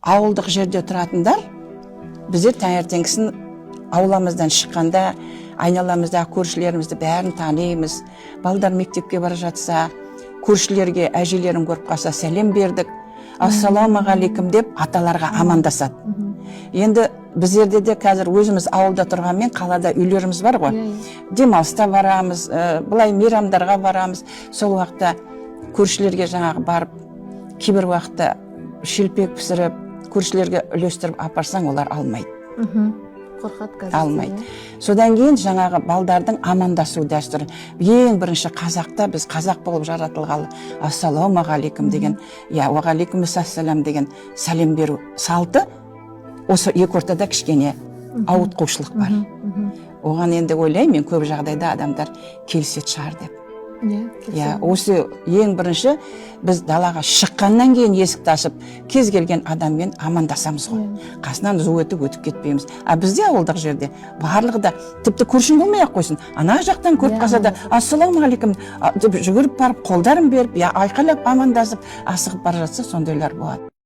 ауылдық жерде тұратындар, біздер таңертеңгісін ауламыздан шыққанда айналамызда көршілерімізді бәрін танимыз. Балдар мектепке бара жатса, көршілерге әжелерін көріп қалса сәлем бердік. Ассалаумағалейкум деп аталарға амандасады. Енді біздерде де қазір өзіміз ауылда тұрғанмен қалада үйлеріміз бар ғой. Демалыста барамыз, былай мейрамдарға барамыз. Сол уақытта көршілерге жаңағы барып, кейбір уақытта шелпек пісіріп, көршілерге үлестіріп апарсаң, олар алмайды. Қорқады қазір. Алмайды. Содан кейін жаңағы балдардың амандасу дәстүрі. Ең бірінші қазақта біз қазақ болып жаратылғалы ассалаумағалейкум деген, уағалейкумассалам деген сәлем беру салты. Осы екі ортада кішкене ауытқушылық бар. Оған енді ойлаймын, көп жағдайда адамдар келіседі шығар деп. Осы ең бірінші біз далаға шыққаннан кейін есікті ашып, кез келген адаммен амандасамыз ғой. Қасынан өтіп кетпейміз. Бізде ауылдық жерде барлығы да тіпті көршің болмай ақ қойсын. Ана жақтан көріп қалса да ассалаумағалейкум деп жүгіріп барып қолдарын беріп, айқайлап амандасып, асығып бара жатса сондайлар болады.